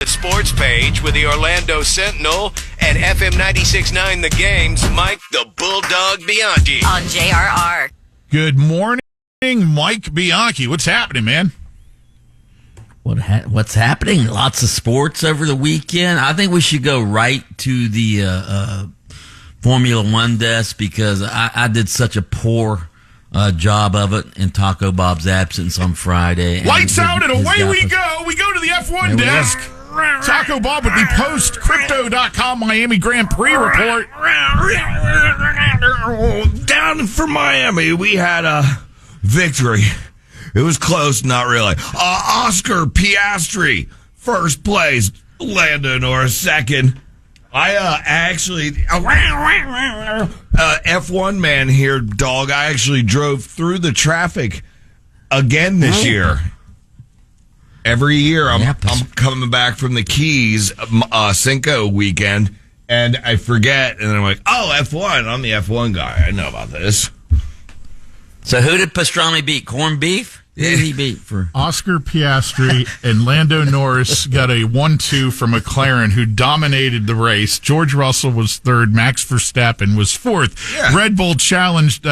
The sports page with the Orlando Sentinel and FM 96.9 The Game's Mike the Bulldog Bianchi. On JRR. Good morning, Mike Bianchi. What's happening, man? What's happening? Lots of sports over the weekend. I think we should go right to the Formula One desk because I did such a poor job of it in Taco Bob's absence on Friday. Lights out and away we go. We go to the F1 desk. Taco Bob with the post-crypto.com Miami Grand Prix report. Down for Miami, we had a victory. It was close, not really. Oscar Piastri, first place. Lando Norris, second. I actually, F1 man here, dog. I actually drove through the traffic again this year. Every year I'm coming back from the Keys Cinco weekend, and I forget, and then I'm like, oh, F1. I'm the F1 guy. I know about this. So who did Pastrami beat? Corned beef? Who did he beat for? Oscar Piastri and Lando Norris got a 1-2 from McLaren, who dominated the race. George Russell was third. Max Verstappen was fourth. Yeah. Red Bull challenged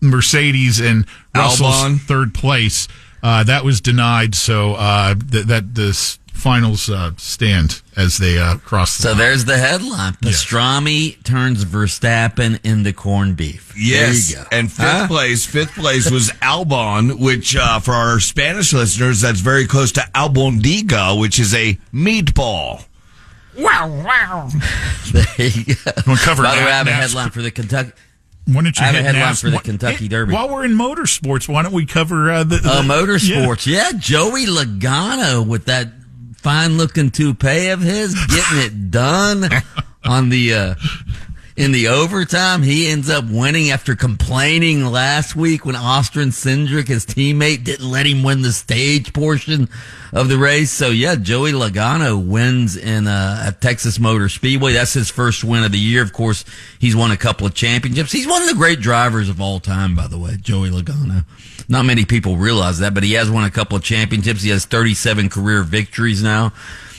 Mercedes and Russell's Albon. third place. That was denied, so that this finals stand as they cross the line. So there's the headline. Pastrami turns Verstappen into corned beef. Yes, there you go. And fifth place was Albon, which for our Spanish listeners, that's very close to albondiga, which is a meatball. Wow. There you go. We'll cover By the way, I have a NASCAR. headline for the Kentucky. Why don't you I have a hit headline NASCAR? for the Kentucky Derby. While we're in motorsports, why don't we cover the motorsports? Yeah, Joey Logano with that fine-looking toupee of his, getting it done on the in the overtime. He ends up winning after complaining last week when Austin Cindric, his teammate, didn't let him win the stage portion of the race. So, yeah, Joey Logano wins in at Texas Motor Speedway. That's his first win of the year. Of course, he's won a couple of championships. He's one of the great drivers of all time, by the way, Joey Logano. Not many people realize that, but he has won a couple of championships. He has 37 career victories now.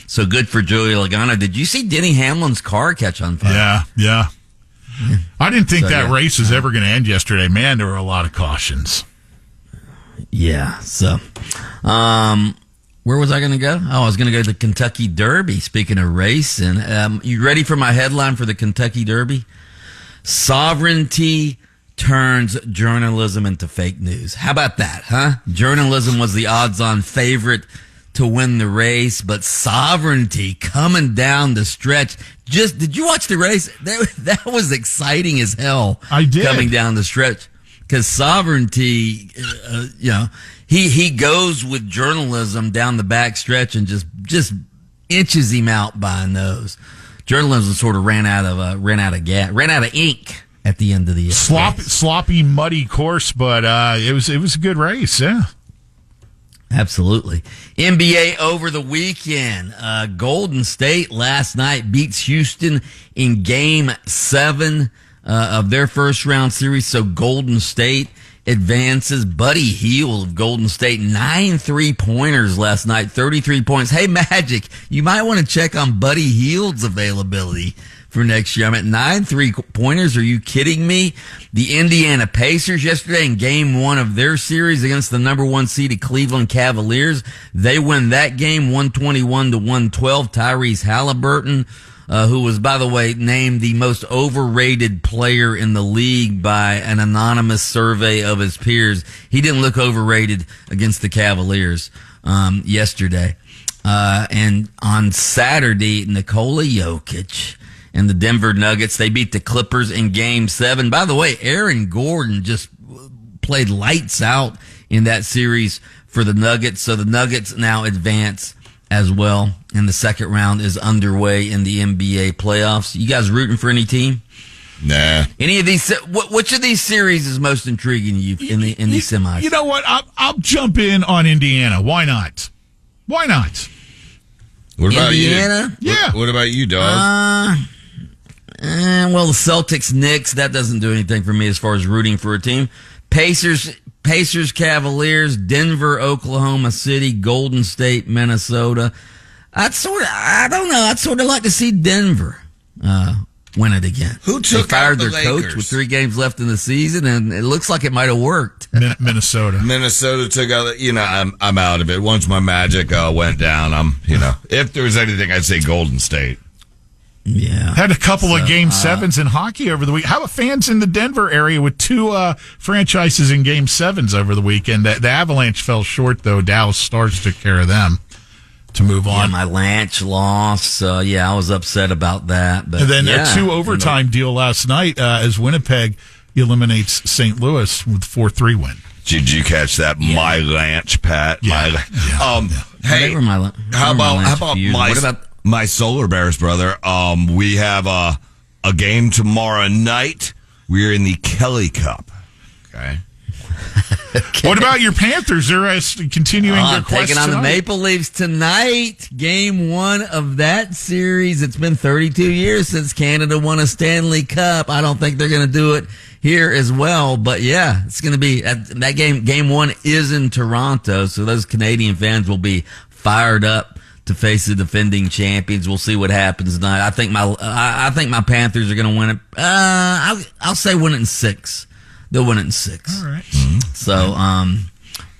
So good for Joey Logano. Did you see Denny Hamlin's car catch on fire? Yeah. I didn't think that race was ever going to end yesterday. Man, there were a lot of cautions. Yeah, so where was I going to go? Oh, I was going to go to the Kentucky Derby. Speaking of racing, you ready for my headline for the Kentucky Derby? Sovereignty turns journalism into fake news. How about that, huh? Journalism was the odds-on favorite to win the race, but sovereignty coming down the stretch. Did you watch the race? That was exciting as hell. I did. Coming down the stretch. Because sovereignty, he goes with journalism down the back stretch and just inches him out by a nose. Journalism sort of ran out of ink at the end of the sloppy, muddy course, but it was a good race. Yeah. Absolutely. NBA over the weekend. Golden State last night beats Houston in Game 7 of their first round series. So Golden State advances. Buddy Hield of Golden State, 9 3-pointers last night, 33 points. Hey, Magic, you might want to check on Buddy Hield's availability for next year. I'm at 9 3-pointers. Are you kidding me? The Indiana Pacers yesterday in Game 1 of their series against the number 1 seeded Cleveland Cavaliers. They win that game 121-112. Tyrese Halliburton, who was, by the way, named the most overrated player in the league by an anonymous survey of his peers. He didn't look overrated against the Cavaliers yesterday. And on Saturday, Nikola Jokic and the Denver Nuggets, they beat the Clippers in Game 7. By the way, Aaron Gordon just played lights out in that series for the Nuggets. So the Nuggets now advance as well, and the second round is underway in the NBA playoffs. You guys rooting for any team? Nah. Any of these? Which of these series is most intriguing to you in the semis? You know what? I'll jump in on Indiana. Why not? What about Indiana? You? Yeah. What about you, dog? Well, the Celtics, Knicks, that doesn't do anything for me as far as rooting for a team. Pacers Pacers, Cavaliers, Denver, Oklahoma City, Golden State, Minnesota. I don't know. I'd sort of like to see Denver win it again. Who took they fired out the their coach Lakers? with 3 games left in the season, and it looks like it might have worked. Minnesota. Minnesota took out. I'm out of it. Once my Magic went down, if there was anything, I'd say Golden State. Yeah, had a couple of Game 7s in hockey over the week. How about fans in the Denver area with 2 franchises in Game 7s over the weekend? The Avalanche fell short, though. Dallas Stars took care of them to move on. My Lanch lost. I was upset about that. But and then a 2 overtime deal last night as Winnipeg eliminates St. Louis with 4-3 win. Did you catch that? Yeah. My Lanch, Pat. Yeah. Hey, how about my Solar Bears, brother? We have a game tomorrow night. We're in the Kelly Cup. Okay. What about your Panthers? They're continuing their quest taking on tonight. the Maple Leafs tonight. Game 1 of that series. It's been 32 years since Canada won a Stanley Cup. I don't think they're going to do it here as well. But yeah, it's going to be that game. Game 1 is in Toronto, so those Canadian fans will be fired up to face the defending champions. We'll see what happens tonight. I think my Panthers are going to win it. I'll say win it in 6. They'll win it in 6. All right. So,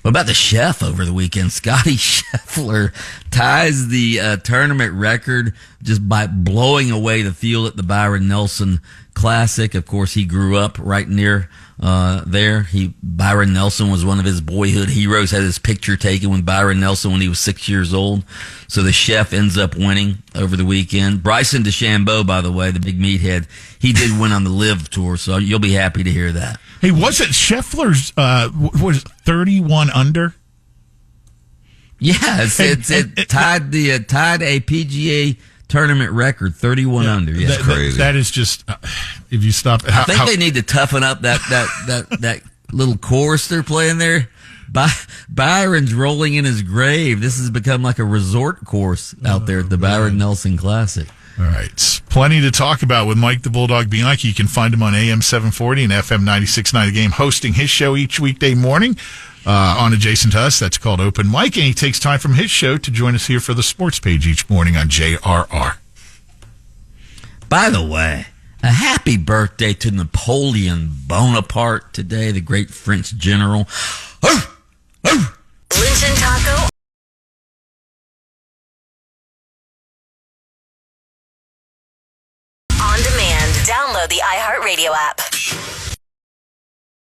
what about the Chef over the weekend? Scotty Scheffler ties the tournament record just by blowing away the field at the Byron Nelson Classic. Of course, he grew up right near there. Byron Nelson was one of his boyhood heroes, had his picture taken with Byron Nelson when he was 6 years old. So the Chef ends up winning over the weekend. Bryson DeChambeau, by the way, the big meathead, he did win on the Live Tour, so you'll be happy to hear that. Hey, was it Scheffler's, was 31 under? Yeah, it tied a PGA tournament record, 31 under. Yeah, that's crazy. That is just, if you stop. I think they need to toughen up that little course they're playing there. Byron's rolling in his grave. This has become like a resort course out there at the Byron Nelson Classic. All right. Plenty to talk about with Mike the Bulldog Bianchi. You can find him on AM 740 and FM 96.9 The Game, hosting his show each weekday morning on adjacent to us. That's called Open Mic, and he takes time from his show to join us here for the sports page each morning on JRR. By the way, a happy birthday to Napoleon Bonaparte today, the great French general. Lynch and Taco. On demand. Download the iHeartRadio app.